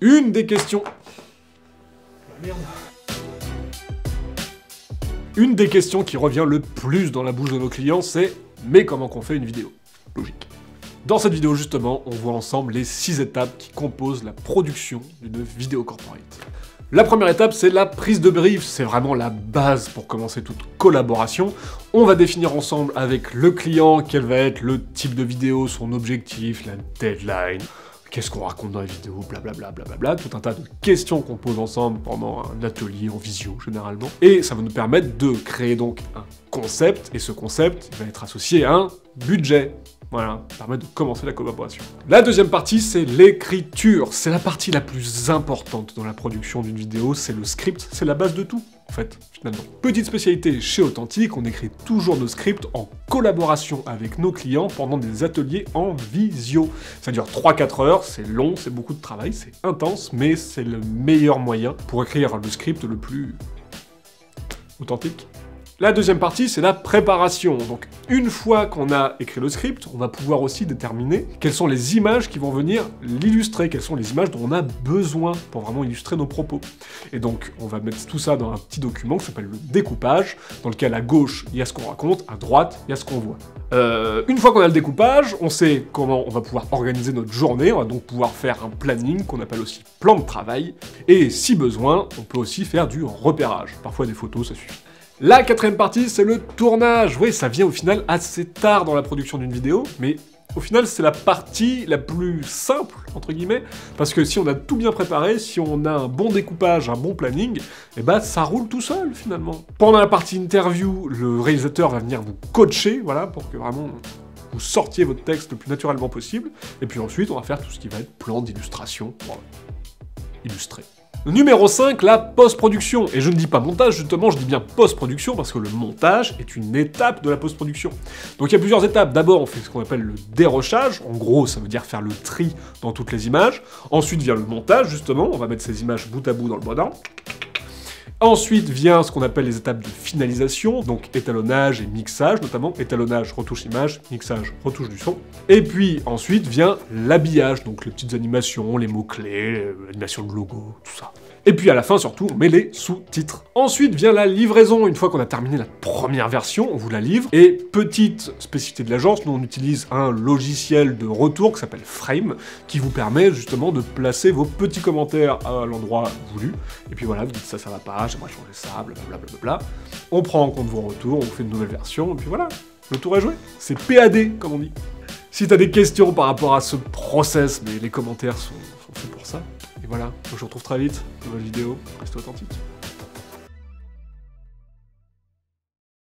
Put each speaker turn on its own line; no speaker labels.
Une des questions... Merde. Une des questions qui revient le plus dans la bouche de nos clients, c'est « Mais comment qu'on fait une vidéo ?» Logique. Dans cette vidéo, justement, on voit ensemble les 6 étapes qui composent la production d'une vidéo corporate. La première étape, c'est la prise de brief. C'est vraiment la base pour commencer toute collaboration. On va définir ensemble avec le client quel va être le type de vidéo, son objectif, la deadline, qu'est-ce qu'on raconte dans la vidéo, blablabla, blablabla, tout un tas de questions qu'on pose ensemble pendant un atelier en visio, généralement. Et ça va nous permettre de créer donc un concept, et ce concept va être associé à un budget. Voilà, ça permet de commencer la collaboration. La deuxième partie, c'est l'écriture. C'est la partie la plus importante dans la production d'une vidéo, c'est le script, c'est la base de tout, en fait, finalement. Petite spécialité chez Authentique, on écrit toujours nos scripts en collaboration avec nos clients pendant des ateliers en visio. Ça dure 3-4 heures, c'est long, c'est beaucoup de travail, c'est intense, mais c'est le meilleur moyen pour écrire le script le plus authentique. La deuxième partie, c'est la préparation. Donc, une fois qu'on a écrit le script, on va pouvoir aussi déterminer quelles sont les images qui vont venir l'illustrer, quelles sont les images dont on a besoin pour vraiment illustrer nos propos. Et donc, on va mettre tout ça dans un petit document qui s'appelle le découpage, dans lequel à gauche, il y a ce qu'on raconte, à droite, il y a ce qu'on voit. Une fois qu'on a le découpage, on sait comment on va pouvoir organiser notre journée, on va donc pouvoir faire un planning qu'on appelle aussi plan de travail, et si besoin, on peut aussi faire du repérage. Parfois des photos, ça suffit. La quatrième partie, c'est le tournage. Oui, ça vient au final assez tard dans la production d'une vidéo, mais au final, c'est la partie la plus simple, entre guillemets, parce que si on a tout bien préparé, si on a un bon découpage, un bon planning, et bah ça roule tout seul, finalement. Pendant la partie interview, le réalisateur va venir vous coacher, voilà, pour que vraiment vous sortiez votre texte le plus naturellement possible, et puis ensuite, on va faire tout ce qui va être plan d'illustration pour illustrer. Numéro 5, la post-production. Et je ne dis pas montage, justement, je dis bien post-production, parce que le montage est une étape de la post-production. Donc il y a plusieurs étapes. D'abord, on fait ce qu'on appelle le dérochage. En gros, ça veut dire faire le tri dans toutes les images. Ensuite vient le montage, justement. On va mettre ces images bout à bout dans le bon ordre. Ensuite vient ce qu'on appelle les étapes de finalisation, donc étalonnage et mixage, notamment étalonnage, retouche image, mixage, retouche du son. Et puis ensuite vient l'habillage, donc les petites animations, les mots-clés, l'animation de logo, tout ça. Et puis à la fin, surtout, on met les sous-titres. Ensuite vient la livraison. Une fois qu'on a terminé la première version, on vous la livre. Et petite spécificité de l'agence, nous on utilise un logiciel de retour qui s'appelle Frame, qui vous permet justement de placer vos petits commentaires à l'endroit voulu. Et puis voilà, vous dites ça va pas, j'aimerais changer ça, blablabla. On prend en compte vos retours, on fait une nouvelle version, et puis voilà, le tour est joué. C'est PAD, comme on dit. Si t'as des questions par rapport à ce process, mais les commentaires sont faits pour ça. Et voilà, je vous retrouve très vite, nouvelle vidéo, restez authentiques.